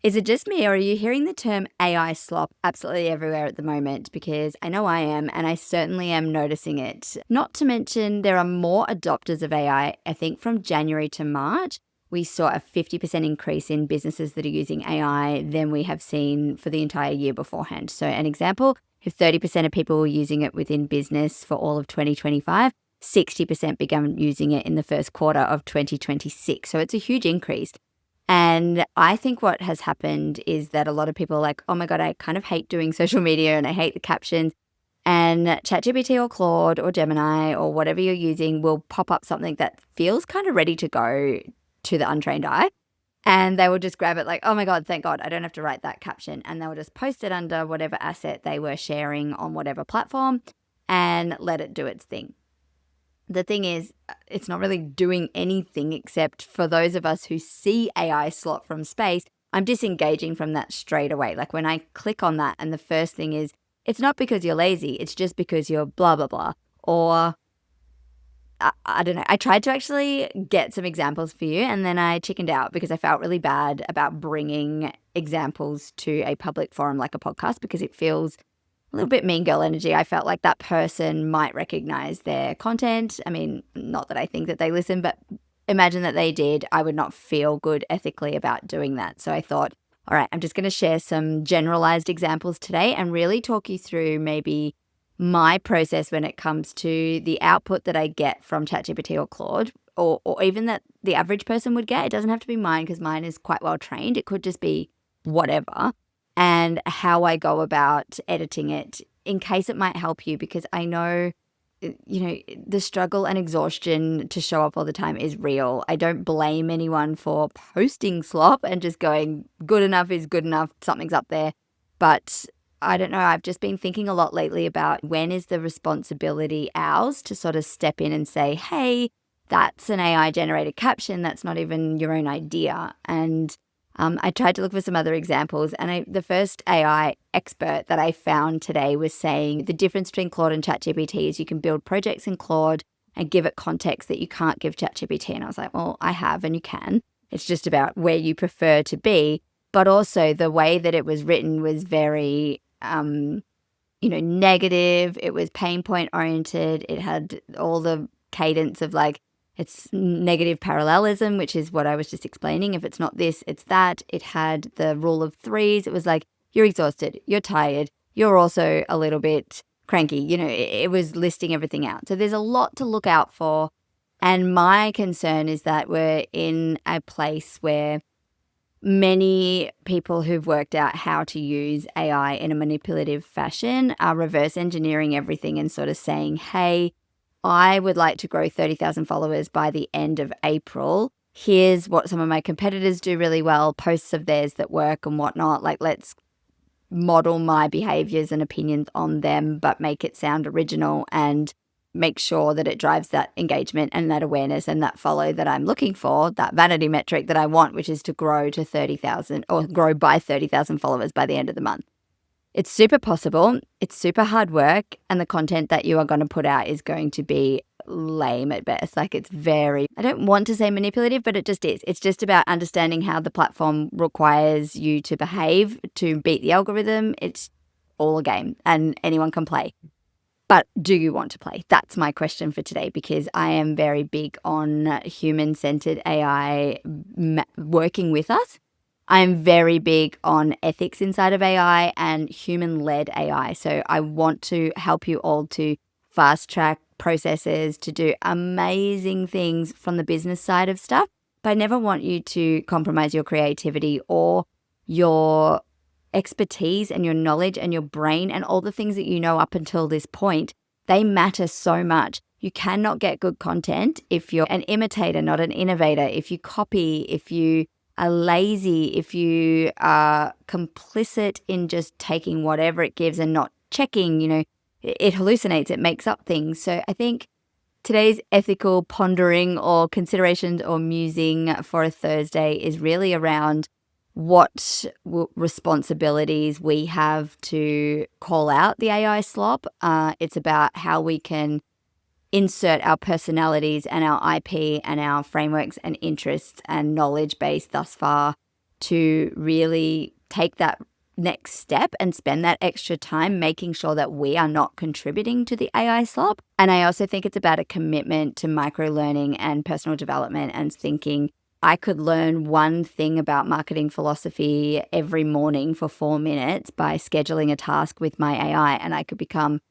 Is it just me, or are you hearing the term AI slop absolutely everywhere at the moment? Because I know I am, and I certainly am noticing it. Not to mention, there are more adopters of AI. I think from January to March, we saw a 50% increase in businesses that are using AI than we have seen for the entire year beforehand. So, an example, if 30% of people were using it within business for all of 2025, 60% began using it in the first quarter of 2026. So, it's a huge increase. And I think what has happened is that a lot of people are like, oh my God, I kind of hate doing social media and I hate the captions. And ChatGPT or Claude or Gemini or whatever you're using will pop up something that feels kind of ready to go to the untrained eye. And they will just grab it like, oh my God, thank God, I don't have to write that caption. And they will just post it under whatever asset they were sharing on whatever platform and let it do its thing. The thing is, it's not really doing anything except for those of us who see AI slot from space, I'm disengaging from that straight away. Like when I click on that and the first thing is, it's not because you're lazy, it's just because you're blah, blah, blah. Or I don't know. I tried to actually get some examples for you and then I chickened out because I felt really bad about bringing examples to a public forum like a podcast because it feels a little bit mean girl energy. I felt like that person might recognize their content. I mean, not that I think that they listen, but imagine that they did. I would not feel good ethically about doing that. So I thought, all right, I'm just going to share some generalized examples today and really talk you through maybe my process when it comes to the output that I get from ChatGPT or Claude, or even that the average person would get. It doesn't have to be mine because mine is quite well trained. It could just be whatever. And how I go about editing it in case it might help you, because I know, the struggle and exhaustion to show up all the time is real. I don't blame anyone for posting slop and just going, good enough is good enough, something's up there. But I don't know, I've just been thinking a lot lately about when is the responsibility ours to sort of step in and say, hey, that's an AI generated caption, that's not even your own idea. And I tried to look for some other examples, and the first AI expert that I found today was saying the difference between Claude and ChatGPT is you can build projects in Claude and give it context that you can't give ChatGPT. And I was like, well, I have, and you can. It's just about where you prefer to be. But also the way that it was written was very, negative. It was pain point oriented. It had all the cadence of like, it's negative parallelism, which is what I was just explaining. If it's not this, it's that. It had the rule of threes. It was like, you're exhausted, you're tired, you're also a little bit cranky. It was listing everything out. So there's a lot to look out for. And my concern is that we're in a place where many people who've worked out how to use AI in a manipulative fashion are reverse engineering everything and sort of saying, hey, I would like to grow 30,000 followers by the end of April. Here's what some of my competitors do really well, posts of theirs that work and whatnot. Like, let's model my behaviors and opinions on them, but make it sound original and make sure that it drives that engagement and that awareness and that follow that I'm looking for, that vanity metric that I want, which is to grow to 30,000 or grow by 30,000 followers by the end of the month. It's super possible, it's super hard work, and the content that you are going to put out is going to be lame at best. Like, it's very, I don't want to say manipulative, but it just is. It's just about understanding how the platform requires you to behave to beat the algorithm. It's all a game and anyone can play. But do you want to play? That's my question for today, because I am very big on human-centered AI working with us. I'm very big on ethics inside of AI and human-led AI. So I want to help you all to fast-track processes, to do amazing things from the business side of stuff. But I never want you to compromise your creativity or your expertise and your knowledge and your brain and all the things that you know up until this point. They matter so much. You cannot get good content if you're an imitator, not an innovator. If you copy, if you are lazy, if you are complicit in just taking whatever it gives and not checking, it hallucinates, it makes up things. So I think today's ethical pondering or considerations or musing for a Thursday is really around what responsibilities we have to call out the AI slop. It's about how we can insert our personalities and our IP and our frameworks and interests and knowledge base thus far to really take that next step and spend that extra time making sure that we are not contributing to the AI slop. And I also think it's about a commitment to micro learning and personal development and thinking I could learn one thing about marketing philosophy every morning for 4 minutes by scheduling a task with my AI, and I could become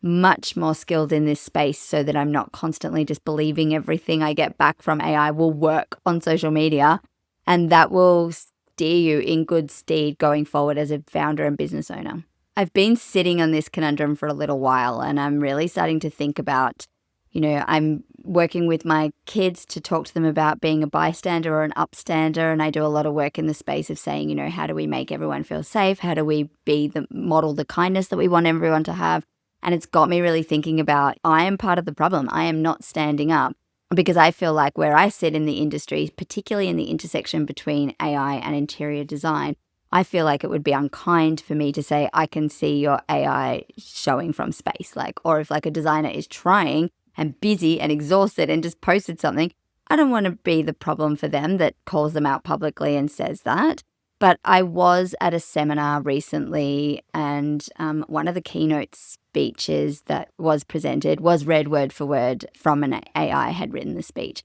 much more skilled in this space so that I'm not constantly just believing everything I get back from AI will work on social media, and that will steer you in good stead going forward as a founder and business owner. I've been sitting on this conundrum for a little while, and I'm really starting to think about, I'm working with my kids to talk to them about being a bystander or an upstander, and I do a lot of work in the space of saying, how do we make everyone feel safe? How do we model the kindness that we want everyone to have? And it's got me really thinking about, I am part of the problem. I am not standing up because I feel like where I sit in the industry, particularly in the intersection between AI and interior design, I feel like it would be unkind for me to say, I can see your AI showing from space. Or if a designer is trying and busy and exhausted and just posted something, I don't want to be the problem for them that calls them out publicly and says that. But I was at a seminar recently, and one of the keynote speeches that was presented was read word for word from an AI had written the speech.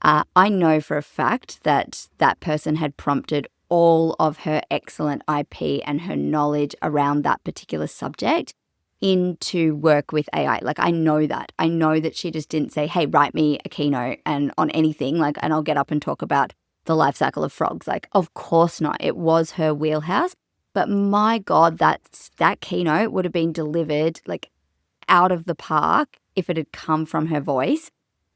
I know for a fact that that person had prompted all of her excellent IP and her knowledge around that particular subject into work with AI. I know that. I know that she just didn't say, hey, write me a keynote and on anything, and I'll get up and talk about the life cycle of frogs. Of course not. It was her wheelhouse. But my God, that keynote would have been delivered out of the park if it had come from her voice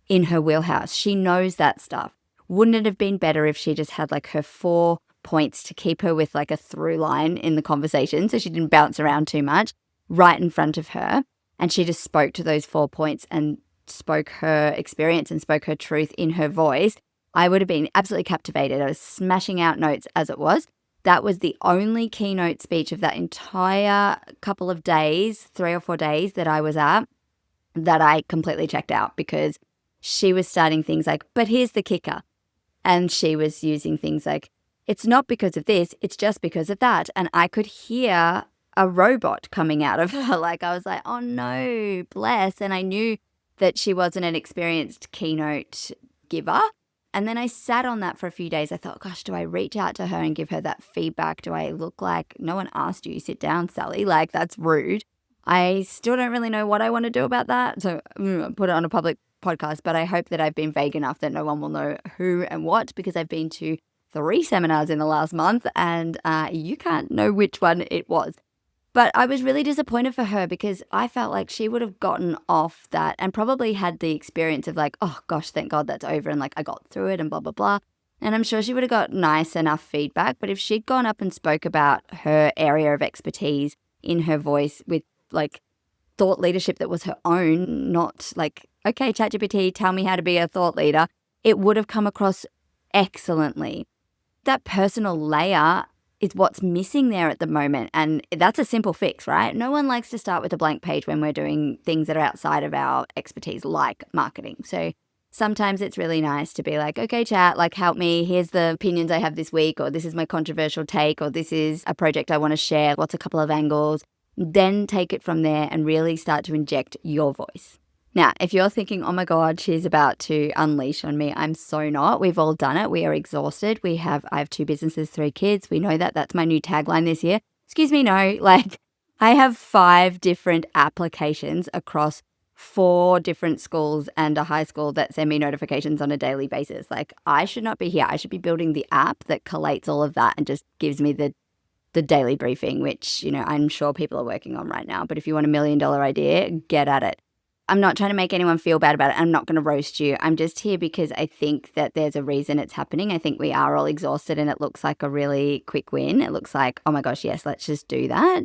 in her wheelhouse. She knows that stuff. Wouldn't it have been better if she just had her 4 points to keep her with a through line in the conversation so she didn't bounce around too much right in front of her, and she just spoke to those 4 points and spoke her experience and spoke her truth in her voice? I would have been absolutely captivated. I was smashing out notes as it was. That was the only keynote speech of that entire couple of days, 3 or 4 days that I was at, that I completely checked out, because she was starting things but here's the kicker. And she was using things it's not because of this, it's just because of that. And I could hear a robot coming out of her. I was like, oh no, bless. And I knew that she wasn't an experienced keynote giver. And then I sat on that for a few days. I thought, gosh, do I reach out to her and give her that feedback? Do I look like, no one asked you, sit down, Sally? That's rude. I still don't really know what I want to do about that. So put it on a public podcast, but I hope that I've been vague enough that no one will know who and what, because I've been to 3 seminars in the last month, and you can't know which one it was. But I was really disappointed for her, because I felt like she would have gotten off that and probably had the experience of oh gosh, thank God that's over, and I got through it and blah, blah, blah. And I'm sure she would have got nice enough feedback. But if she'd gone up and spoke about her area of expertise in her voice with thought leadership that was her own, not okay, ChatGPT, tell me how to be a thought leader, it would have come across excellently. That personal layer is what's missing there at the moment. And that's a simple fix, right? No one likes to start with a blank page when we're doing things that are outside of our expertise, like marketing. So sometimes it's really nice to be okay, chat, help me. Here's the opinions I have this week, or this is my controversial take, or this is a project I want to share. What's a couple of angles? Then take it from there and really start to inject your voice. Now, if you're thinking, oh my God, she's about to unleash on me, I'm so not. We've all done it. We are exhausted. I have 2 businesses, 3 kids. We know that. That's my new tagline this year. Excuse me, no. I have 5 different applications across 4 different schools and a high school that send me notifications on a daily basis. I should not be here. I should be building the app that collates all of that and just gives me the daily briefing, which, I'm sure people are working on right now. But if you want $1 million idea, get at it. I'm not trying to make anyone feel bad about it. I'm not going to roast you. I'm just here because I think that there's a reason it's happening. I think we are all exhausted, and it looks like a really quick win. It looks like, oh my gosh, yes, let's just do that.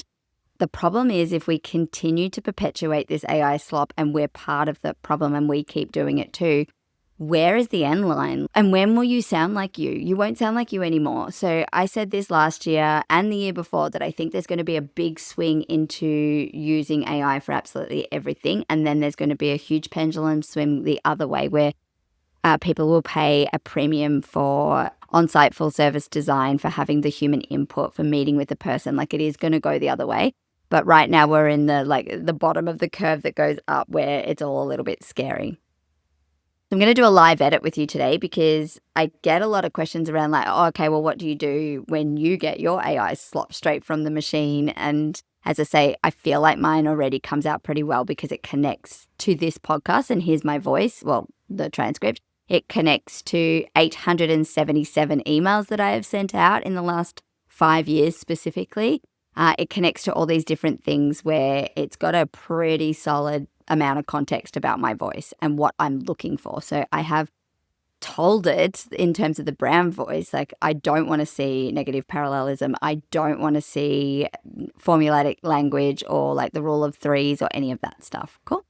The problem is, if we continue to perpetuate this AI slop and we're part of the problem and we keep doing it too, where is the end line? And when will you sound like you? You won't sound like you anymore. So I said this last year and the year before that I think there's going to be a big swing into using AI for absolutely everything. And then there's going to be a huge pendulum swing the other way, where people will pay a premium for on-site full service design for having the human input for meeting with the person. Like, it is going to go the other way. But right now we're in the bottom of the curve that goes up where it's all a little bit scary. I'm going to do a live edit with you today because I get a lot of questions around like, oh, okay, well, what do you do when you get your AI slop straight from the machine? And as I say, I feel like mine already comes out pretty well because it connects to this podcast, and here's my voice, well, the transcript. It connects to 877 emails that I have sent out in the last 5 years specifically. It connects to all these different things where it's got a pretty solid amount of context about my voice and what I'm looking for. So I have told it in terms of the brand voice, like, I don't want to see negative parallelism. I don't want to see formulaic language or like the rule of threes or any of that stuff. Cool.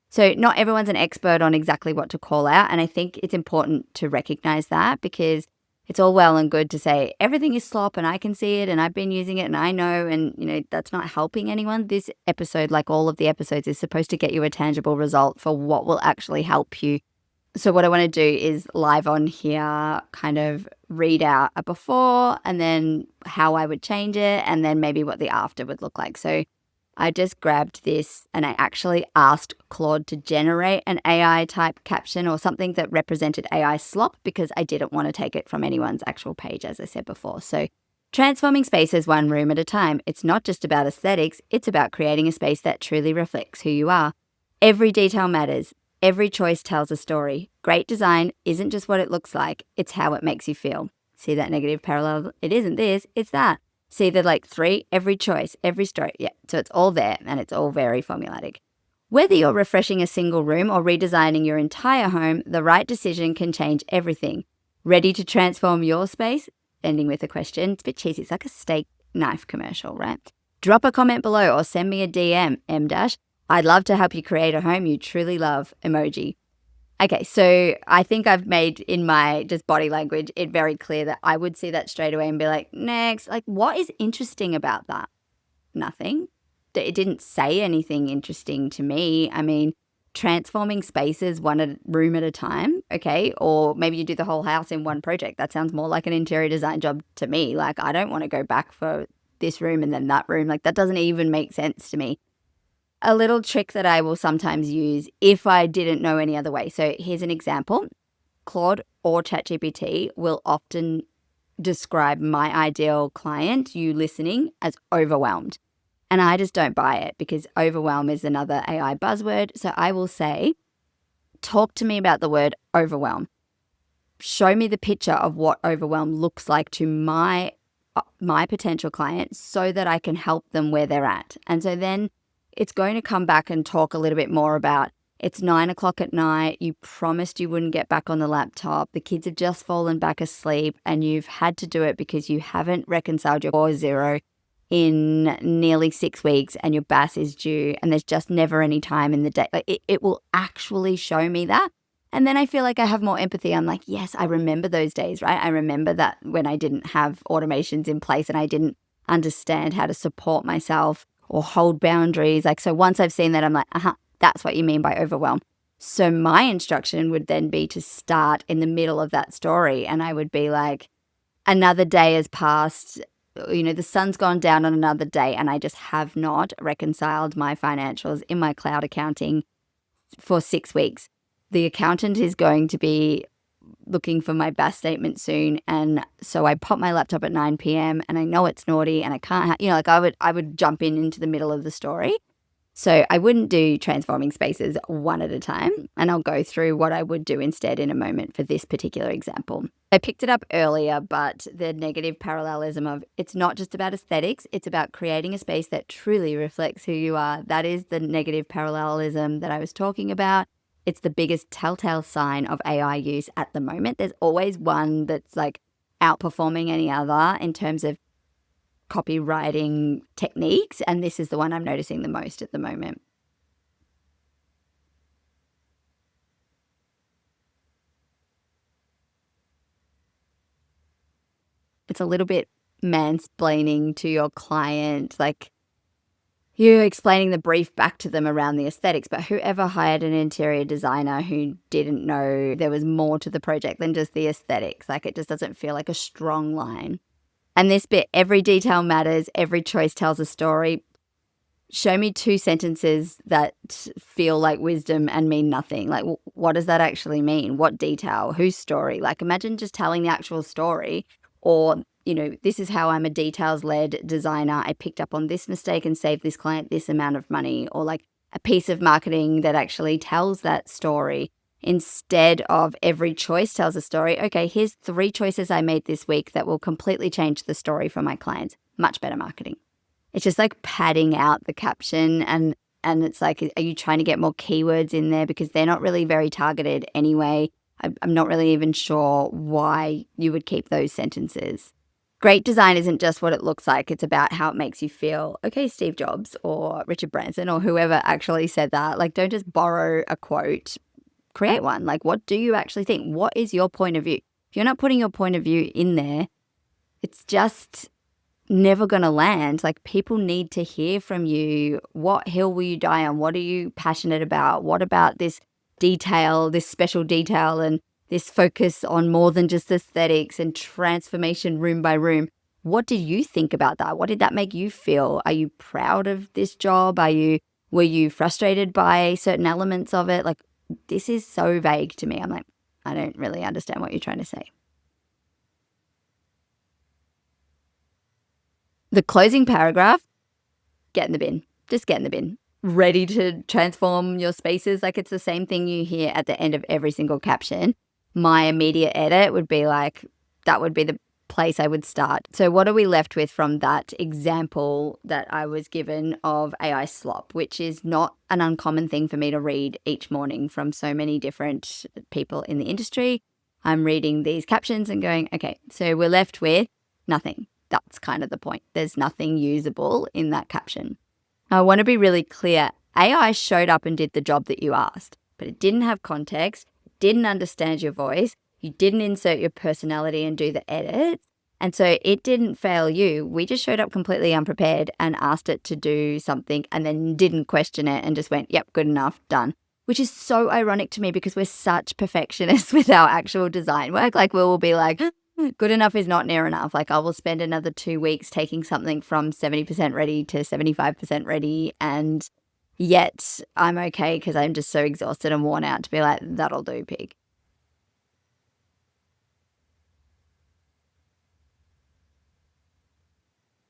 So not everyone's an expert on exactly what to call out. And I think it's important to recognize that, because it's all well and good to say everything is slop and I can see it and I've been using it and I know, and that's not helping anyone. This episode, like all of the episodes, is supposed to get you a tangible result for what will actually help you. So what I want to do is live on here kind of read out a before and then how I would change it and then maybe what the after would look like. So I just grabbed this and I actually asked Claude to generate an AI type caption or something that represented AI slop, because I didn't want to take it from anyone's actual page, as I said before. So transforming spaces one room at a time. It's not just about aesthetics. It's about creating a space that truly reflects who you are. Every detail matters. Every choice tells a story. Great design isn't just what it looks like. It's how it makes you feel. See that negative parallel? It isn't this, it's that. See the like three, every choice, every story. Yeah, so it's all there and it's all very formulaic. Whether you're refreshing a single room or redesigning your entire home, the right decision can change everything. Ready to transform your space? Ending with a question. It's a bit cheesy. It's like a steak knife commercial, right? Drop a comment below or send me a DM, M-. I'd love to help you create a home you truly love, emoji. Okay, so I think I've made in my just body language it very clear that I would see that straight away and be like, next. Like, what is interesting about that? Nothing. It didn't say anything interesting to me. I mean, transforming spaces one room at a time, okay? Or maybe you do the whole house in one project. That sounds more like an interior design job to me. Like, I don't want to go back for this room and then that room. Like, that doesn't even make sense to me. A little trick that I will sometimes use if I didn't know any other way. So here's an example. Claude or ChatGPT will often describe my ideal client, you listening, as overwhelmed. And I just don't buy it, because overwhelm is another AI buzzword. So I will say, talk to me about the word overwhelm. Show me the picture of what overwhelm looks like to my potential client so that I can help them where they're at. And so then it's going to come back and talk a little bit more about, it's 9 o'clock at night. You promised you wouldn't get back on the laptop. The kids have just fallen back asleep and you've had to do it because you haven't reconciled your core zero in nearly 6 weeks and your BAS is due and there's just never any time in the day. Like, it will actually show me that. And then I feel like I have more empathy. I'm like, yes, I remember those days, right? I remember that when I didn't have automations in place and I didn't understand how to support myself or hold boundaries. Like, so once I've seen that, I'm like, that's what you mean by overwhelm. So my instruction would then be to start in the middle of that story. And I would be like, another day has passed, the sun's gone down on another day, and I just have not reconciled my financials in my cloud accounting for 6 weeks. The accountant is going to be looking for my BAS statement soon, and so I pop my laptop at 9 p.m. and I know it's naughty and I can't, I would jump into the middle of the story. So I wouldn't do transforming spaces one at a time, and I'll go through what I would do instead in a moment for this particular example. I picked it up earlier, but the negative parallelism of it's not just about aesthetics, it's about creating a space that truly reflects who you are. That is the negative parallelism that I was talking about. It's the biggest telltale sign of AI use at the moment. There's always one that's like outperforming any other in terms of copywriting techniques, and this is the one I'm noticing the most at the moment. It's a little bit mansplaining to your client, like you're explaining the brief back to them around the aesthetics, but whoever hired an interior designer who didn't know there was more to the project than just the aesthetics, like it just doesn't feel like a strong line. And this bit, every detail matters, every choice tells a story. Show me 2 sentences that feel like wisdom and mean nothing. Like, what does that actually mean? What detail? Whose story? Like, imagine just telling the actual story, or, this is how I'm a details-led designer. I picked up on this mistake and saved this client this amount of money, or like a piece of marketing that actually tells that story instead of every choice tells a story. Okay, here's 3 choices I made this week that will completely change the story for my clients. Much better marketing. It's just like padding out the caption, and it's like, are you trying to get more keywords in there? Because they're not really very targeted anyway. I'm not really even sure why you would keep those sentences. Great design isn't just what it looks like. It's about how it makes you feel. Okay, Steve Jobs or Richard Branson or whoever actually said that. Like, don't just borrow a quote. Create one. Like, what do you actually think? What is your point of view? If you're not putting your point of view in there, it's just never going to land. Like, people need to hear from you. What hill will you die on? What are you passionate about? What about this detail, this special detail, and this focus on more than just aesthetics and transformation room by room? What did you think about that? What did that make you feel? Are you proud of this job? Were you frustrated by certain elements of it? Like, this is so vague to me. I'm like, I don't really understand what you're trying to say. The closing paragraph, get in the bin. Just get in the bin. Ready to transform your spaces. Like, it's the same thing you hear at the end of every single caption. My immediate edit would be like, that would be the place I would start. So what are we left with from that example that I was given of AI slop, which is not an uncommon thing for me to read each morning from so many different people in the industry. I'm reading these captions and going, okay, so we're left with nothing. That's kind of the point. There's nothing usable in that caption. I want to be really clear. AI showed up and did the job that you asked, but it didn't have context, didn't understand your voice, you didn't insert your personality and do the edit, and so it didn't fail you. We just showed up completely unprepared and asked it to do something and then didn't question it and just went, yep, good enough, done. Which is so ironic to me because we're such perfectionists with our actual design work. Like, we will be like, good enough is not near enough. Like, I will spend another 2 weeks taking something from 70% ready to 75% ready, and yet I'm okay because I'm just so exhausted and worn out to be like, that'll do, pig.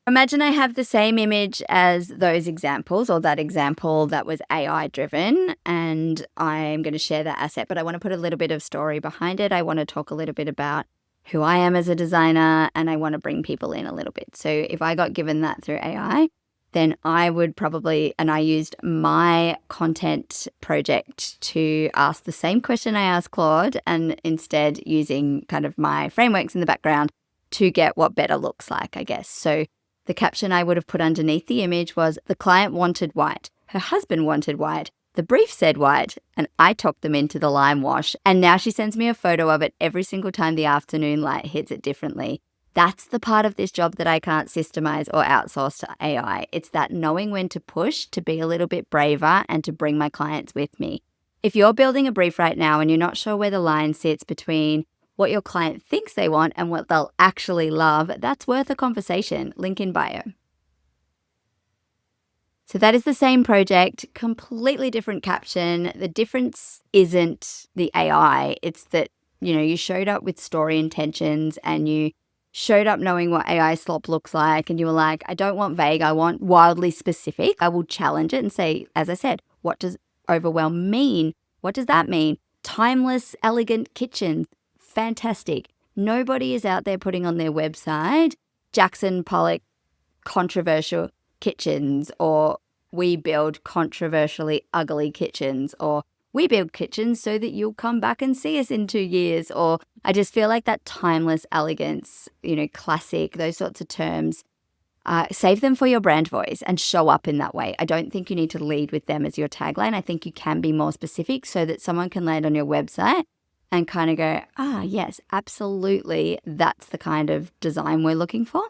Imagine I have the same image as those examples, or that example that was AI driven, and I'm going to share that asset, but I want to put a little bit of story behind it. I want to talk a little bit about who I am as a designer, and I want to bring people in a little bit. So if I got given that through AI, then I would probably, and I used my content project to ask the same question I asked Claude, and instead using kind of my frameworks in the background to get what better looks like, I guess. So the caption I would have put underneath the image was, the client wanted white, her husband wanted white, the brief said white, and I talked them into the lime wash, and now she sends me a photo of it every single time the afternoon light hits it differently. That's the part of this job that I can't systemize or outsource to AI. It's that knowing when to push, to be a little bit braver, and to bring my clients with me. If you're building a brief right now and you're not sure where the line sits between what your client thinks they want and what they'll actually love, that's worth a conversation. Link in bio. So that is the same project, completely different caption. The difference isn't the AI. It's that, you showed up with story intentions and you showed up knowing what AI slop looks like, and you were like, I don't want vague, I want wildly specific. I will challenge it and say, as I said, what does overwhelm mean? What does that mean? Timeless, elegant kitchens. Fantastic. Nobody is out there putting on their website Jackson Pollock controversial kitchens, or we build controversially ugly kitchens, or we build kitchens so that you'll come back and see us in 2 years. Or I just feel like that timeless elegance, classic, those sorts of terms, save them for your brand voice and show up in that way. I don't think you need to lead with them as your tagline. I think you can be more specific so that someone can land on your website and kind of go, yes, absolutely, that's the kind of design we're looking for.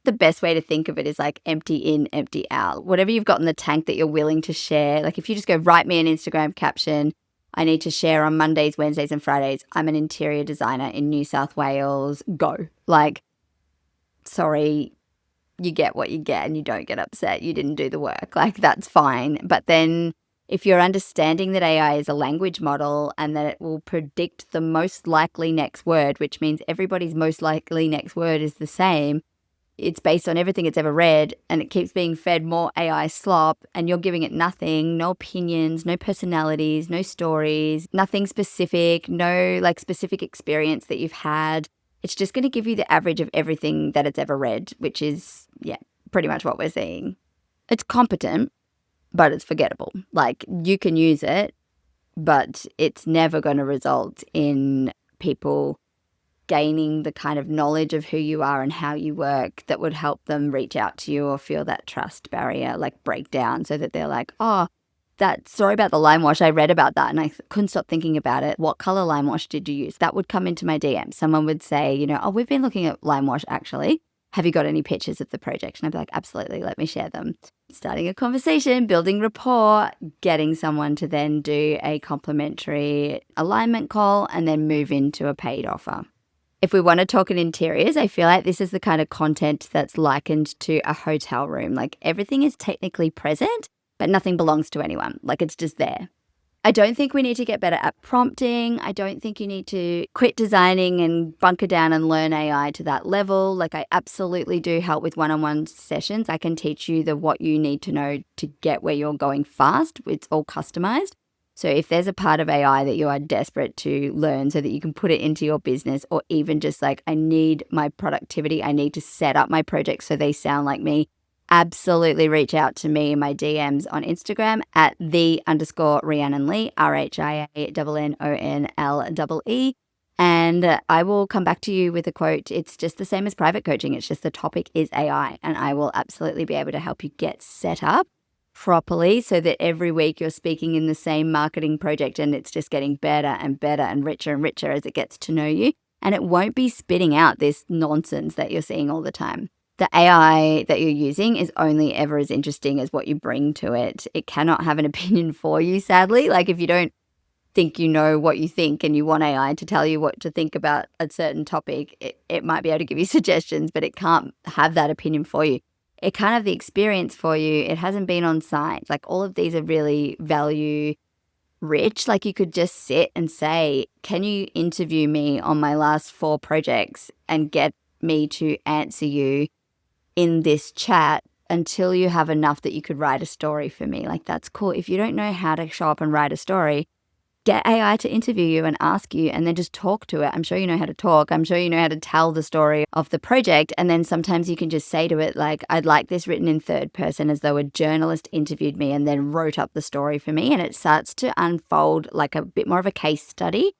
The best way to think of it is like empty in, empty out. Whatever you've got in the tank that you're willing to share, like if you just go write me an Instagram caption, I need to share on Mondays, Wednesdays, and Fridays. I'm an interior designer in New South Wales. Go. Like, sorry, you get what you get and you don't get upset. You didn't do the work. Like, that's fine. But then if you're understanding that AI is a language model and that it will predict the most likely next word, which means everybody's most likely next word is the same, it's based on everything it's ever read, and it keeps being fed more AI slop, and you're giving it nothing, no opinions, no personalities, no stories, nothing specific, no like specific experience that you've had. It's just going to give you the average of everything that it's ever read, which is, yeah, pretty much what we're seeing. It's competent, but it's forgettable. Like, you can use it, but it's never going to result in people gaining the kind of knowledge of who you are and how you work that would help them reach out to you or feel that trust barrier like break down, so that they're like, oh, that story about the lime wash, I read about that and I couldn't stop thinking about it. What color lime wash did you use? That would come into my DM. Someone would say, you know, oh, we've been looking at lime wash actually. Have you got any pictures of the project? And I'd be like, absolutely, let me share them. Starting a conversation, building rapport, getting someone to then do a complimentary alignment call and then move into a paid offer. If we want to talk in interiors, I feel like this is the kind of content that's likened to a hotel room. Like, everything is technically present, but nothing belongs to anyone. Like, it's just there. I don't think we need to get better at prompting. I don't think you need to quit designing and bunker down and learn AI to that level. Like, I absolutely do help with one-on-one sessions. I can teach you what you need to know to get where you're going fast. It's all customized. So if there's a part of AI that you are desperate to learn so that you can put it into your business, or even just like, I need my productivity, I need to set up my projects so they sound like me, absolutely reach out to me in my DMs on Instagram at _Rhiannon Lee, RHIANNONLEE. And I will come back to you with a quote. It's just the same as private coaching. It's just the topic is AI, and I will absolutely be able to help you get set up properly so that every week you're speaking in the same marketing project and it's just getting better and better and richer as it gets to know you. And it won't be spitting out this nonsense that you're seeing all the time. The AI that you're using is only ever as interesting as what you bring to it. It cannot have an opinion for you, sadly. Like, if you don't think you know what you think and you want AI to tell you what to think about a certain topic, it might be able to give you suggestions, but it can't have that opinion for you. It can't have the experience for you. It hasn't been on site. Like, all of these are really value rich. Like, you could just sit and say, can you interview me on my last 4 projects and get me to answer you in this chat until you have enough that you could write a story for me? Like, that's cool. If you don't know how to show up and write a story, get AI to interview you and ask you, and then just talk to it. I'm sure you know how to talk. I'm sure you know how to tell the story of the project. And then sometimes you can just say to it, like, I'd like this written in third person as though a journalist interviewed me and then wrote up the story for me. And it starts to unfold like a bit more of a case study.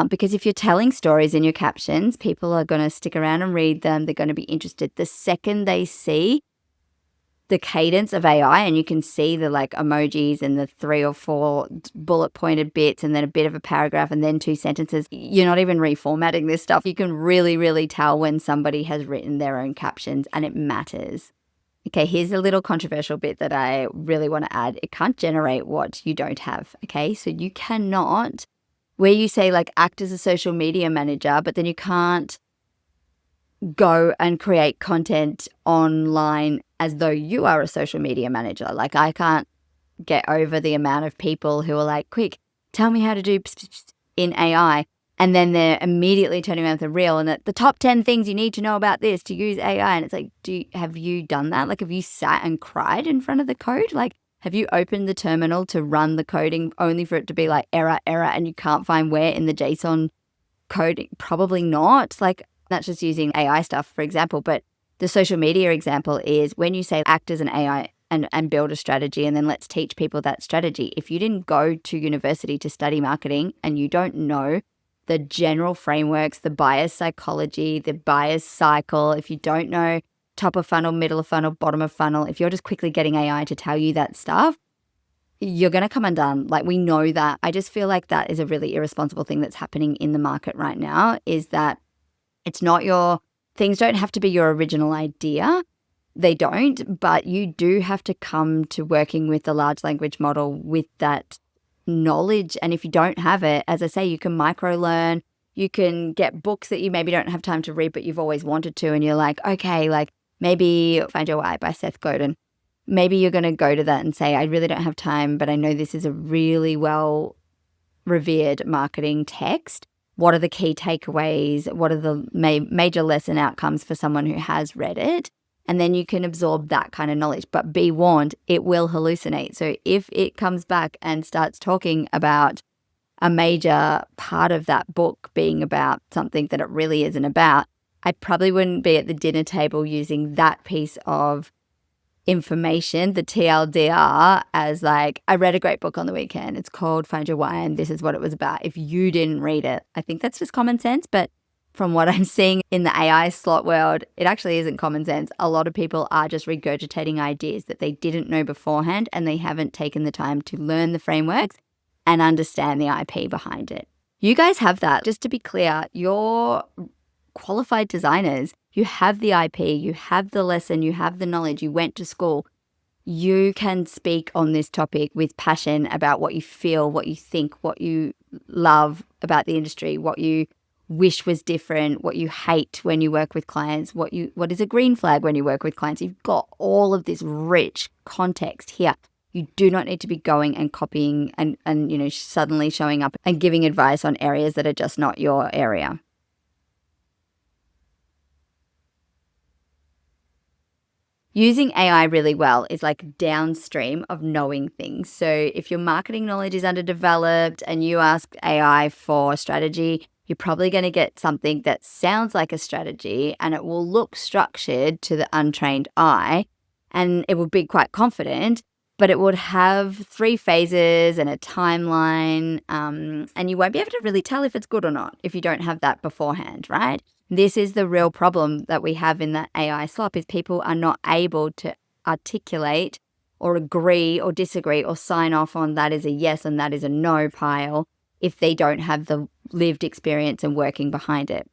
Because if you're telling stories in your captions, people are going to stick around and read them. They're going to be interested. The second they see the cadence of AI, and you can see the like emojis and the 3 or 4 bullet pointed bits and then a bit of a paragraph and then 2 sentences, you're not even reformatting this stuff. You can really, really tell when somebody has written their own captions, and it matters. Okay, here's a little controversial bit that I really want to add. It can't generate what you don't have. Okay, so you cannot, where you say like act as a social media manager, but then you can't go and create content online as though you are a social media manager. Like, I can't get over the amount of people who are like, quick, tell me how to do in AI. And then they're immediately turning around with a reel and the top 10 things you need to know about this to use AI. And it's like, have you done that? Like, have you sat and cried in front of the code? Like, have you opened the terminal to run the coding only for it to be like error, and you can't find where in the JSON coding? Probably not. Like, that's just using AI stuff, for example. But the social media example is when you say act as an AI and build a strategy, and then let's teach people that strategy. If you didn't go to university to study marketing and you don't know the general frameworks, the buyer's psychology, the buyer's cycle, if you don't know top of funnel, middle of funnel, bottom of funnel, if you're just quickly getting AI to tell you that stuff, you're going to come undone. Like, we know that. I just feel like that is a really irresponsible thing that's happening in the market right now, is that it's not your things don't have to be your original idea. They don't, but you do have to come to working with the large language model with that knowledge. And if you don't have it, as I say, you can micro learn. You can get books that you maybe don't have time to read, but you've always wanted to. And you're like, okay, like maybe Find Your Why by Seth Godin. Maybe you're going to go to that and say, I really don't have time, but I know this is a really well revered marketing text. What are the key takeaways? What are the major lesson outcomes for someone who has read it? And then you can absorb that kind of knowledge. But be warned, it will hallucinate. So if it comes back and starts talking about a major part of that book being about something that it really isn't about, I probably wouldn't be at the dinner table using that piece of information, the TLDR, as like, I read a great book on the weekend. It's called Find Your Why, and this is what it was about. If you didn't read it, I think that's just common sense. But from what I'm seeing in the AI slot world, it actually isn't common sense. A lot of people are just regurgitating ideas that they didn't know beforehand, and they haven't taken the time to learn the frameworks and understand the IP behind it. You guys have that. Just to be clear, you're qualified designers. You have the IP, you have the lesson, you have the knowledge, you went to school. You can speak on this topic with passion about what you feel, what you think, what you love about the industry, what you wish was different, what you hate when you work with clients, what is a green flag when you work with clients. You've got all of this rich context here. You do not need to be going and copying and suddenly showing up and giving advice on areas that are just not your area. Using AI really well is like downstream of knowing things. So if your marketing knowledge is underdeveloped and you ask AI for strategy, you're probably going to get something that sounds like a strategy and it will look structured to the untrained eye and it will be quite confident, but it would have 3 phases and a timeline, and you won't be able to really tell if it's good or not if you don't have that beforehand, right? This is the real problem that we have in that AI slop, is people are not able to articulate or agree or disagree or sign off on that is a yes and that is a no pile if they don't have the lived experience and working behind it.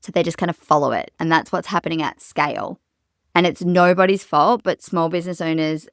So they just kind of follow it. And that's what's happening at scale. And it's nobody's fault, but small business owners,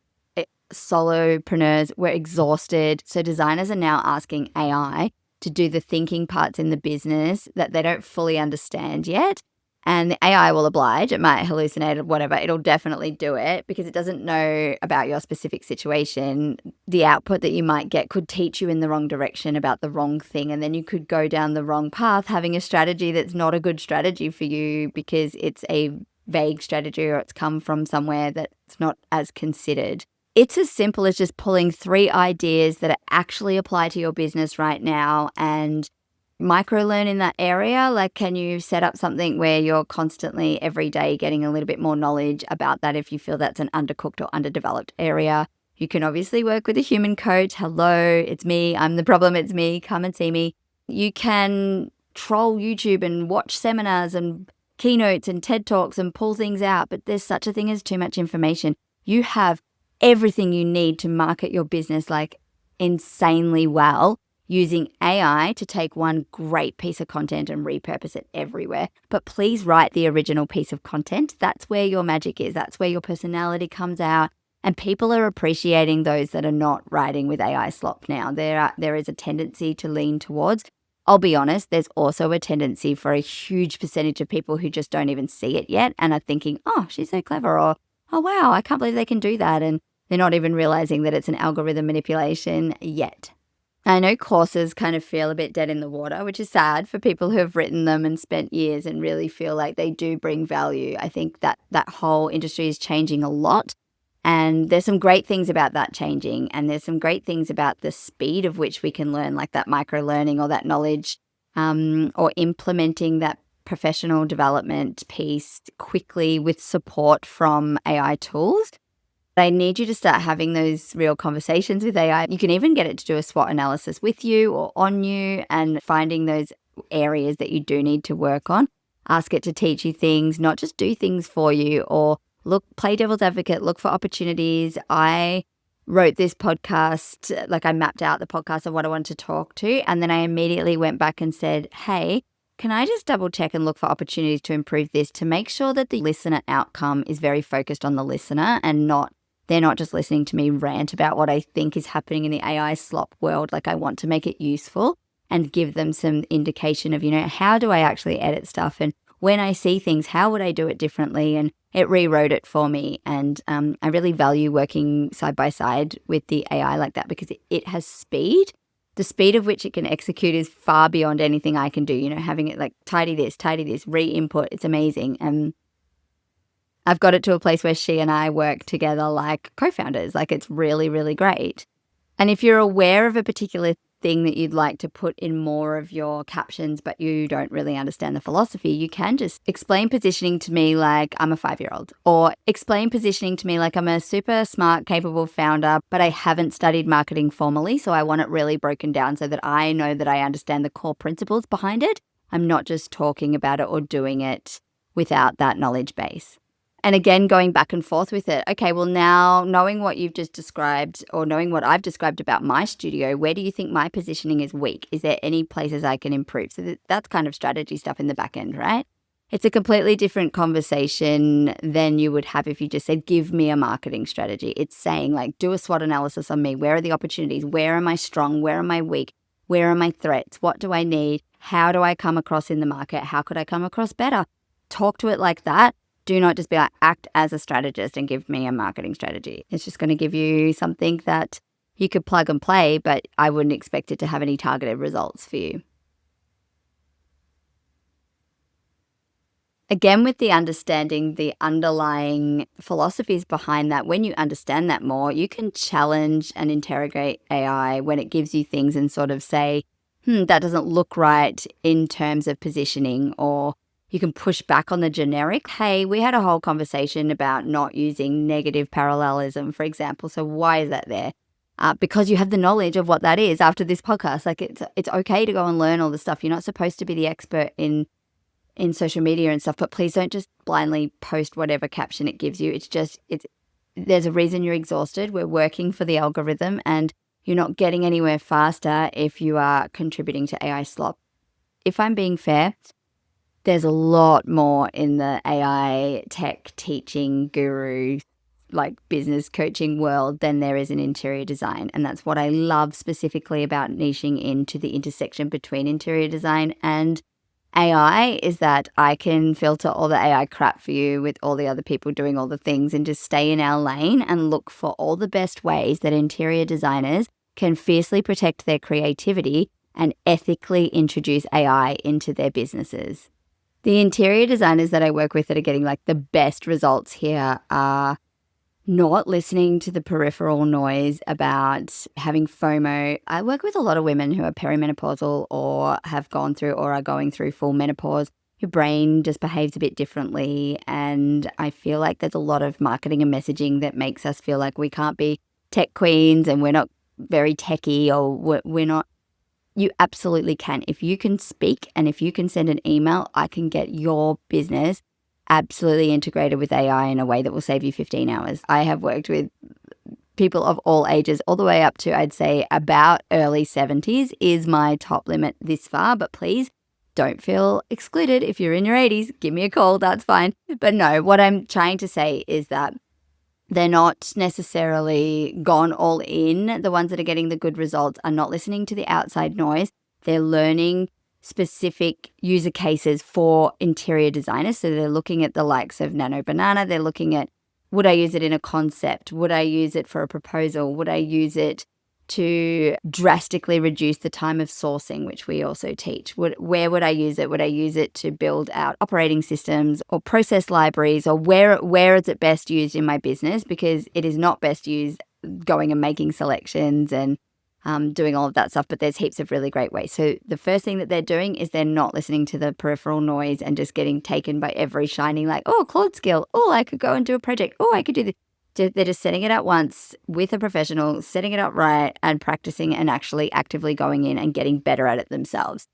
solopreneurs, we're exhausted. So designers are now asking AI to do the thinking parts in the business that they don't fully understand yet. And the AI will oblige. It might hallucinate or whatever. It'll definitely do it because it doesn't know about your specific situation. The output that you might get could teach you in the wrong direction about the wrong thing. And then you could go down the wrong path, having a strategy that's not a good strategy for you because it's a vague strategy or it's come from somewhere that's not as considered. It's as simple as just pulling 3 ideas that actually apply to your business right now and micro-learn in that area. Like, can you set up something where you're constantly every day getting a little bit more knowledge about that if you feel that's an undercooked or underdeveloped area? You can obviously work with a human coach. Hello, it's me. I'm the problem. It's me. Come and see me. You can troll YouTube and watch seminars and keynotes and TED Talks and pull things out, but there's such a thing as too much information. You have everything you need to market your business like insanely well using AI to take one great piece of content and repurpose it everywhere. But please write the original piece of content. That's where your magic is. That's where your personality comes out. And people are appreciating those that are not writing with AI slop now. There is a tendency to lean towards. I'll be honest, there's also a tendency for a huge percentage of people who just don't even see it yet and are thinking, oh, she's so clever, or oh, wow, I can't believe they can do that. And they're not even realizing that it's an algorithm manipulation yet. I know courses kind of feel a bit dead in the water, which is sad for people who have written them and spent years and really feel like they do bring value. I think that whole industry is changing a lot. And there's some great things about that changing. And there's some great things about the speed of which we can learn, like that micro-learning or that knowledge, or implementing that professional development piece quickly with support from AI tools. I need you to start having those real conversations with AI. You can even get it to do a SWOT analysis with you or on you and finding those areas that you do need to work on. Ask it to teach you things, not just do things for you, or play devil's advocate, look for opportunities. I wrote this podcast, like I mapped out the podcast of what I wanted to talk to, and then I immediately went back and said, hey, can I just double check and look for opportunities to improve this to make sure that the listener outcome is very focused on the listener and they're not just listening to me rant about what I think is happening in the AI slop world. Like, I want to make it useful and give them some indication of, how do I actually edit stuff? And when I see things, how would I do it differently? And it rewrote it for me. And I really value working side by side with the AI like that because it has speed. The speed of which it can execute is far beyond anything I can do. Having it like tidy this, re-input, it's amazing. And I've got it to a place where she and I work together like co-founders. Like, it's really, really great. And if you're aware of a particular thing that you'd like to put in more of your captions, but you don't really understand the philosophy, you can just explain positioning to me like I'm a 5-year-old, or explain positioning to me like I'm a super smart, capable founder, but I haven't studied marketing formally. So I want it really broken down so that I know that I understand the core principles behind it. I'm not just talking about it or doing it without that knowledge base. And again, going back and forth with it. Okay, well, now knowing what you've just described or knowing what I've described about my studio, where do you think my positioning is weak? Is there any places I can improve? So that's kind of strategy stuff in the back end, right? It's a completely different conversation than you would have if you just said, give me a marketing strategy. It's saying like, do a SWOT analysis on me. Where are the opportunities? Where am I strong? Where am I weak? Where are my threats? What do I need? How do I come across in the market? How could I come across better? Talk to it like that. Do not just be like, act as a strategist and give me a marketing strategy. It's just going to give you something that you could plug and play, but I wouldn't expect it to have any targeted results for you. Again, with the understanding the underlying philosophies behind that, when you understand that more, you can challenge and interrogate AI when it gives you things and sort of say, that doesn't look right in terms of positioning, or you can push back on the generic. Hey, we had a whole conversation about not using negative parallelism, for example. So why is that there? Because you have the knowledge of what that is after this podcast. Like, it's okay to go and learn all the stuff. You're not supposed to be the expert in social media and stuff, but please don't just blindly post whatever caption it gives you. There's a reason you're exhausted. We're working for the algorithm, and you're not getting anywhere faster if you are contributing to AI slop. If I'm being fair, there's a lot more in the AI tech teaching guru, like business coaching world than there is in interior design. And that's what I love specifically about niching into the intersection between interior design and AI, is that I can filter all the AI crap for you with all the other people doing all the things and just stay in our lane and look for all the best ways that interior designers can fiercely protect their creativity and ethically introduce AI into their businesses. The interior designers that I work with that are getting like the best results here are not listening to the peripheral noise about having FOMO. I work with a lot of women who are perimenopausal or have gone through or are going through full menopause. Your brain just behaves a bit differently. And I feel like there's a lot of marketing and messaging that makes us feel like we can't be tech queens and we're not very techie, or we're not. You absolutely can. If you can speak and if you can send an email, I can get your business absolutely integrated with AI in a way that will save you 15 hours. I have worked with people of all ages, all the way up to, I'd say, about early 70s is my top limit this far. But please don't feel excluded. If you're in your 80s, give me a call. That's fine. But no, what I'm trying to say is that they're not necessarily gone all in. The ones that are getting the good results are not listening to the outside noise. They're learning specific user cases for interior designers. So they're looking at the likes of Nano Banana. They're looking at, would I use it in a concept? Would I use it for a proposal? Would I use it to drastically reduce the time of sourcing, which we also teach? Where would I use it? Would I use it to build out operating systems or process libraries, or where is it best used in my business? Because it is not best used going and making selections and doing all of that stuff, but there's heaps of really great ways. So the first thing that they're doing is they're not listening to the peripheral noise and just getting taken by every shining, like, oh, Claude skill. Oh, I could go and do a project. Oh, I could do this. They're just setting it up once with a professional, setting it up right and practicing and actually actively going in and getting better at it themselves.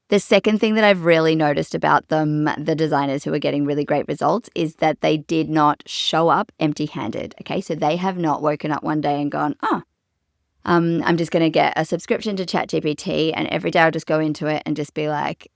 The second thing that I've really noticed about them, the designers who are getting really great results, is that they did not show up empty-handed. Okay, so they have not woken up one day and gone, oh, I'm just going to get a subscription to ChatGPT, and every day I'll just go into it and just be like,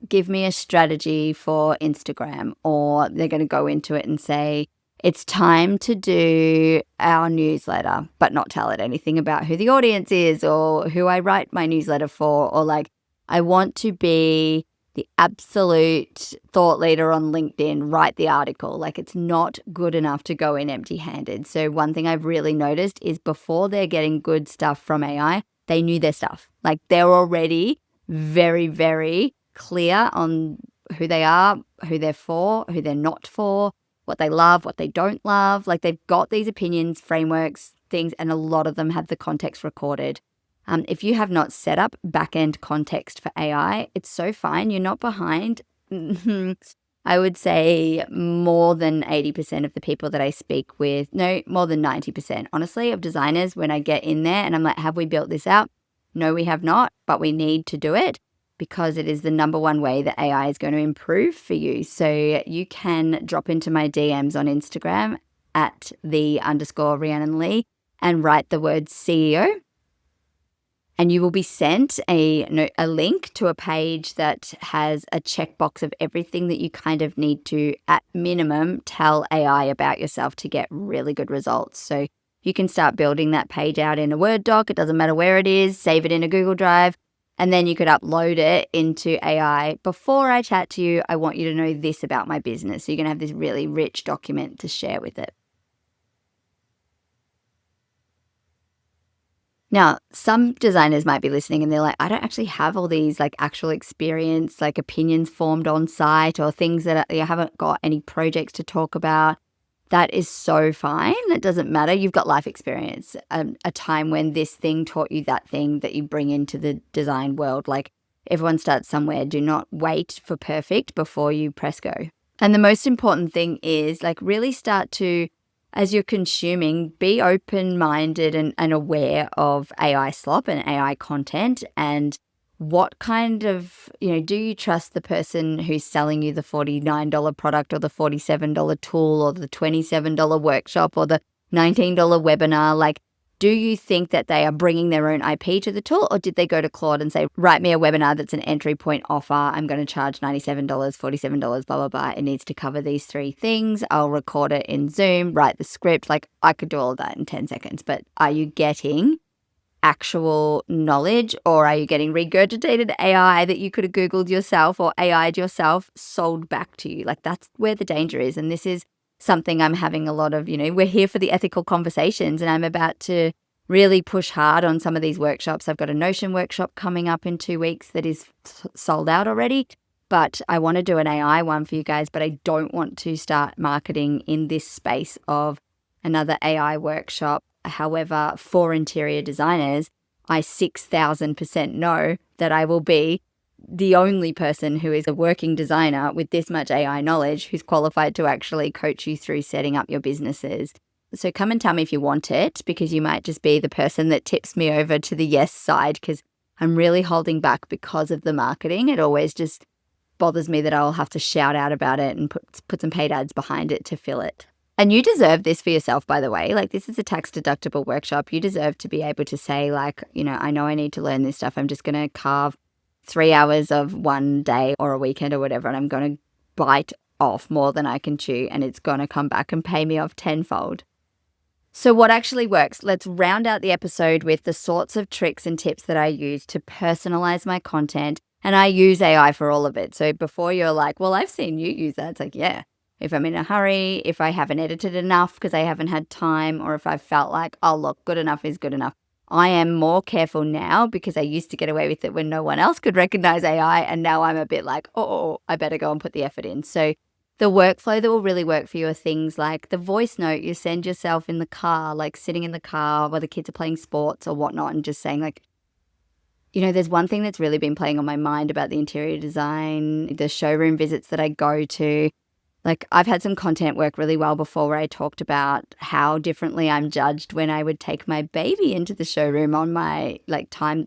give me a strategy for Instagram. Or they're going to go into it and say, it's time to do our newsletter, but not tell it anything about who the audience is or who I write my newsletter for. Or like, I want to be the absolute thought leader on LinkedIn, write the article. Like, it's not good enough to go in empty-handed. So one thing I've really noticed is before they're getting good stuff from AI, they knew their stuff. Like, they're already very, very clear on who they are, who they're for, who they're not for, what they love, what they don't love. Like, they've got these opinions, frameworks, things, and a lot of them have the context recorded. If you have not set up back-end context for AI, it's so fine. You're not behind. I would say more than 80% of the people that I speak with, no, more than 90%, honestly, of designers, when I get in there and I'm like, have we built this out? No, we have not, but we need to do it because it is the number one way that AI is going to improve for you. So you can drop into my DMs on Instagram at @the_Rhiannon Lee and write the word CEO. And you will be sent a link to a page that has a checkbox of everything that you kind of need to, at minimum, tell AI about yourself to get really good results. So you can start building that page out in a Word doc. It doesn't matter where it is. Save it in a Google Drive. And then you could upload it into AI. Before I chat to you, I want you to know this about my business. So you're going to have this really rich document to share with it. Now, some designers might be listening and they're like, I don't actually have all these like actual experience, like opinions formed on site or things that you haven't got any projects to talk about. That is so fine. That doesn't matter. You've got life experience, a time when this thing taught you that thing that you bring into the design world. Like, everyone starts somewhere. Do not wait for perfect before you press go. And the most important thing is like really start to, as you're consuming, be open-minded and aware of AI slop and AI content, and what kind of, do you trust the person who's selling you the $49 product or the $47 tool or the $27 workshop or the $19 webinar? Like, do you think that they are bringing their own IP to the tool, or did they go to Claude and say, write me a webinar that's an entry point offer. I'm going to charge $97, $47, blah, blah, blah. It needs to cover these 3 things. I'll record it in Zoom, write the script. Like, I could do all of that in 10 seconds, but are you getting actual knowledge, or are you getting regurgitated AI that you could have Googled yourself or AI'd yourself sold back to you? Like, that's where the danger is. And this is something I'm having a lot of, we're here for the ethical conversations, and I'm about to really push hard on some of these workshops. I've got a Notion workshop coming up in 2 weeks that is sold out already, but I want to do an AI one for you guys, but I don't want to start marketing in this space of another AI workshop. However, for interior designers, I 6,000% know that I will be the only person who is a working designer with this much AI knowledge who's qualified to actually coach you through setting up your businesses. So come and tell me if you want it, because you might just be the person that tips me over to the yes side, because I'm really holding back because of the marketing. It always just bothers me that I'll have to shout out about it and put some paid ads behind it to fill it. And you deserve this for yourself, by the way. Like, this is a tax deductible workshop. You deserve to be able to say, like, I know I need to learn this stuff. I'm just going to carve 3 hours of one day or a weekend or whatever, and I'm going to bite off more than I can chew, and it's going to come back and pay me off tenfold. So what actually works? Let's round out the episode with the sorts of tricks and tips that I use to personalize my content. And I use AI for all of it. So before you're like, well, I've seen you use that. It's like, yeah. If I'm in a hurry, if I haven't edited enough because I haven't had time, or if I felt like, oh, look, good enough is good enough. I am more careful now because I used to get away with it when no one else could recognize AI. And now I'm a bit like, oh, I better go and put the effort in. So the workflow that will really work for you are things like the voice note you send yourself in the car, like sitting in the car while the kids are playing sports or whatnot, and just saying like, there's one thing that's really been playing on my mind about the interior design, the showroom visits that I go to. Like, I've had some content work really well before where I talked about how differently I'm judged when I would take my baby into the showroom on my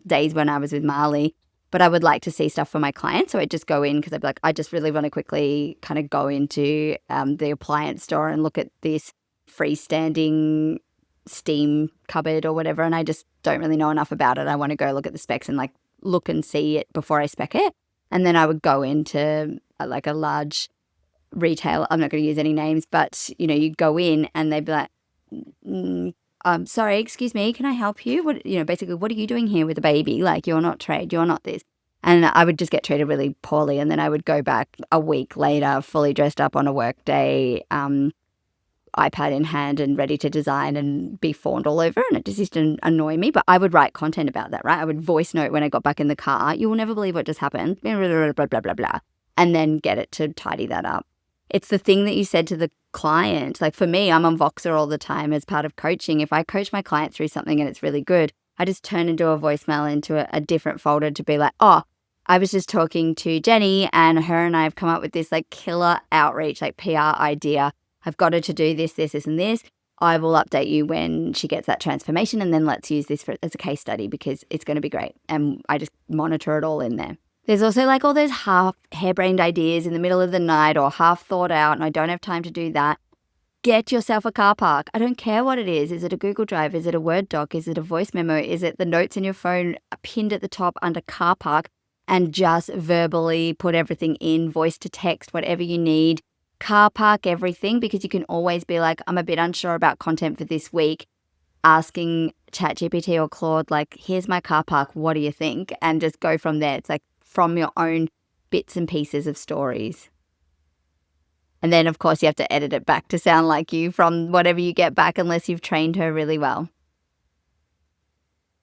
days when I was with Marley. But I would like to see stuff for my clients. So I'd just go in because I'd be like, I just really want to quickly kind of go into the appliance store and look at this freestanding steam cupboard or whatever, and I just don't really know enough about it. I want to go look at the specs and like look and see it before I spec it. And then I would go into like a large retail. I'm not going to use any names, but you go in and they'd be like, sorry, excuse me, can I help you? What, basically, what are you doing here with a baby? Like, you're not trade, you're not this. And I would just get treated really poorly. And then I would go back a week later, fully dressed up on a work day, iPad in hand and ready to design and be fawned all over. And it just used to annoy me. But I would write content about that, right? I would voice note when I got back in the car. You will never believe what just happened. Blah, blah, blah, blah, blah, blah. And then get it to tidy that up. It's the thing that you said to the client. Like for me, I'm on Voxer all the time as part of coaching. If I coach my client through something and it's really good, I just turn into a voicemail into a different folder to be like, oh, I was just talking to Jenny and her and I have come up with this like killer outreach, like PR idea. I've got her to do this, this, this, and this. I will update you when she gets that transformation, and then let's use this as a case study because it's going to be great. And I just monitor it all in there. There's also like all those half harebrained ideas in the middle of the night or half thought out, and I don't have time to do that. Get yourself a car park. I don't care what it is. Is it a Google Drive? Is it a Word doc? Is it a voice memo? Is it the notes in your phone pinned at the top under car park? And just verbally put everything in, voice to text, whatever you need. Car park everything, because you can always be like, I'm a bit unsure about content for this week. Asking ChatGPT or Claude, like, here's my car park. What do you think? And just go from there. It's like from your own bits and pieces of stories. And then, of course, you have to edit it back to sound like you from whatever you get back, unless you've trained her really well.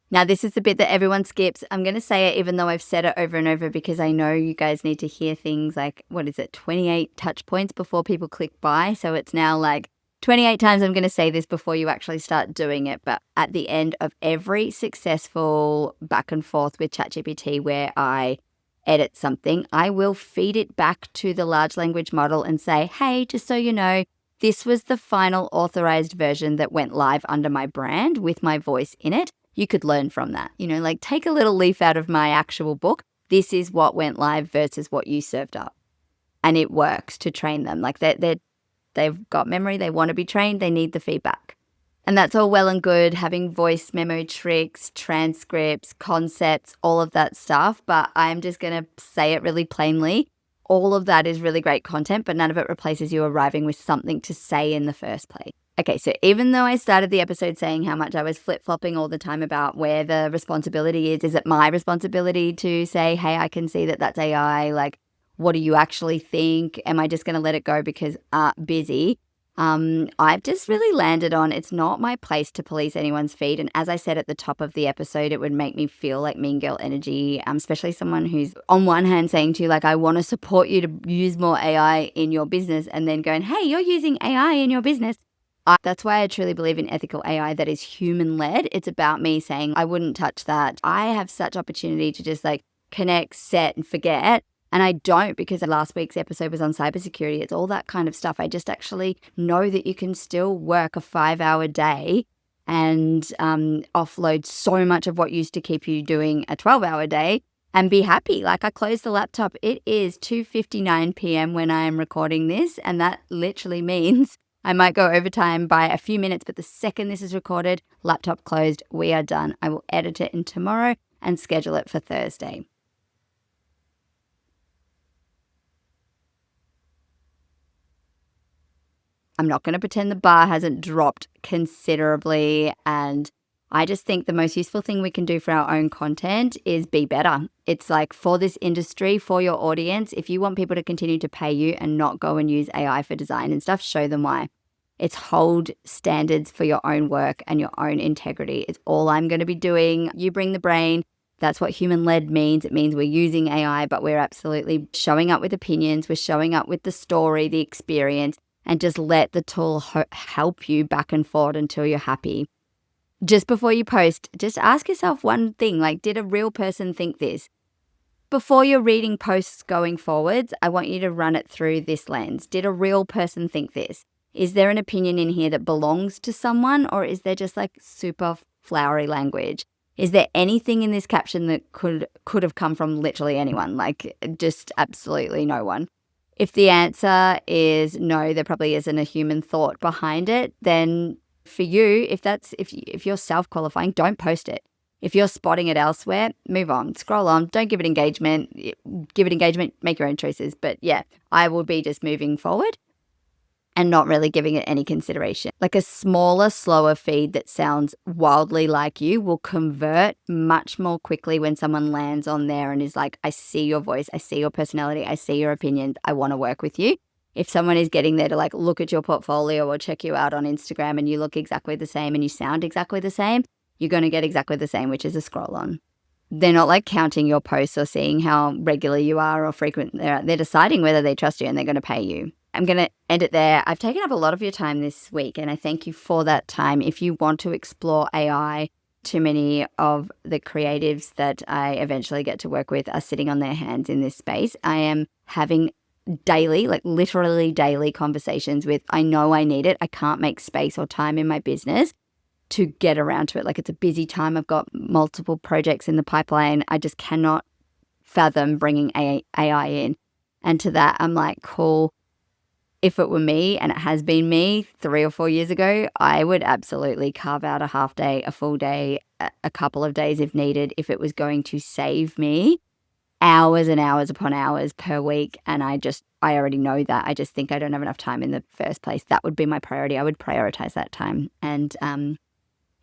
Now, this is the bit that everyone skips. I'm going to say it even though I've said it over and over because I know you guys need to hear things like, 28 touch points before people click buy. So it's now like 28 times I'm going to say this before you actually start doing it. But at the end of every successful back and forth with ChatGPT where I edit something, I will feed it back to the large language model and say, hey, just so you know, this was the final authorized version that went live under my brand with my voice in it. You could learn from that. Like take a little leaf out of my actual book. This is what went live versus what you served up. And it works to train them. Like they've got memory. They want to be trained. They need the feedback. And that's all well and good, having voice memo tricks, transcripts, concepts, all of that stuff. But I'm just going to say it really plainly. All of that is really great content, but none of it replaces you arriving with something to say in the first place. Okay, so even though I started the episode saying how much I was flip-flopping all the time about where the responsibility is it my responsibility to say, hey, I can see that that's AI, like, what do you actually think? Am I just going to let it go because busy? I've just really landed on it's not my place to police anyone's feed. And as I said at the top of the episode, it would make me feel like mean girl energy, especially someone who's on one hand saying to you, like, I want to support you to use more AI in your business, and then going, hey, you're using AI in your business. That's why I truly believe in ethical AI that is human-led. It's about me saying, I wouldn't touch that. I have such opportunity to just like connect, set, and forget. And I don't, because last week's episode was on cybersecurity. It's all that kind of stuff. I just actually know that you can still work a 5-hour day and offload so much of what used to keep you doing a 12-hour day and be happy. Like I closed the laptop. It is 2:59 p.m. when I am recording this. And that literally means I might go overtime by a few minutes, but the second this is recorded, laptop closed, we are done. I will edit it in tomorrow and schedule it for Thursday. I'm not going to pretend the bar hasn't dropped considerably, and I just think the most useful thing we can do for our own content is be better. It's like for this industry, for your audience, if you want people to continue to pay you and not go and use AI for design and stuff, show them why. It's hold standards for your own work and your own integrity. It's all I'm going to be doing. You bring the brain. That's what human-led means. It means we're using AI, but we're absolutely showing up with opinions. We're showing up with the story, the experience, and just let the tool help you back and forth until you're happy. Just before you post, just ask yourself one thing, like, did a real person think this? Before you're reading posts going forwards, I want you to run it through this lens. Did a real person think this? Is there an opinion in here that belongs to someone, or is there just like super flowery language? Is there anything in this caption that could have come from literally anyone, like just absolutely no one? If the answer is no, there probably isn't a human thought behind it, then For you, if you're self-qualifying, don't post it. If you're spotting it elsewhere, move on, scroll on, don't give it engagement. Give it engagement, make your own choices. But yeah, I will be just moving forward and not really giving it any consideration. Like a smaller, slower feed that sounds wildly like you will convert much more quickly when someone lands on there and is like, I see your voice, I see your personality, I see your opinions, I want to work with you. If someone is getting there to like look at your portfolio or check you out on Instagram and you look exactly the same and you sound exactly the same, you're going to get exactly the same, which is a scroll on. They're not like counting your posts or seeing how regular you are or frequent they're deciding whether they trust you and they're going to pay you. I'm going to end it there. I've taken up a lot of your time this week and I thank you for that time. If you want to explore AI, too many of the creatives that I eventually get to work with are sitting on their hands in this space. I am having daily, like literally daily conversations with, I know I need it. I can't make space or time in my business to get around to it. Like it's a busy time. I've got multiple projects in the pipeline. I just cannot fathom bringing AI in. And to that, I'm like, cool. If it were me, and it has been me 3 or 4 years ago, I would absolutely carve out a half day, a full day, a couple of days if needed, if it was going to save me hours and hours upon hours per week. And I already know that. I just think I don't have enough time in the first place. That would be my priority. I would prioritize that time. And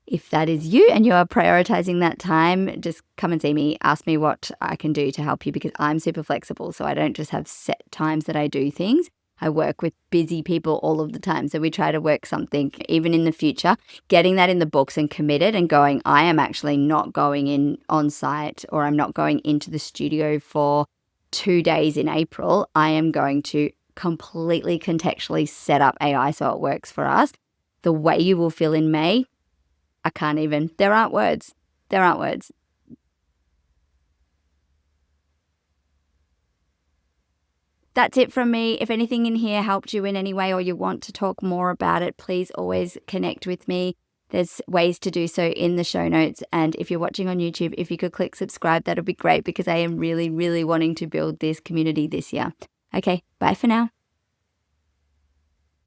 if that is you and you're prioritizing that time, just come and see me. Ask me what I can do to help you because I'm super flexible. So I don't just have set times that I do things. I work with busy people all of the time. So we try to work something even in the future, getting that in the books and committed and going, I am actually not going in on site or I'm not going into the studio for 2 days in April. I am going to completely contextually set up AI so it works for us. The way you will feel in May, I can't even, there aren't words. There aren't words. That's it from me. If anything in here helped you in any way or you want to talk more about it, please always connect with me. There's ways to do so in the show notes. And if you're watching on YouTube, if you could click subscribe, that would be great because I am really, really wanting to build this community this year. Okay, bye for now.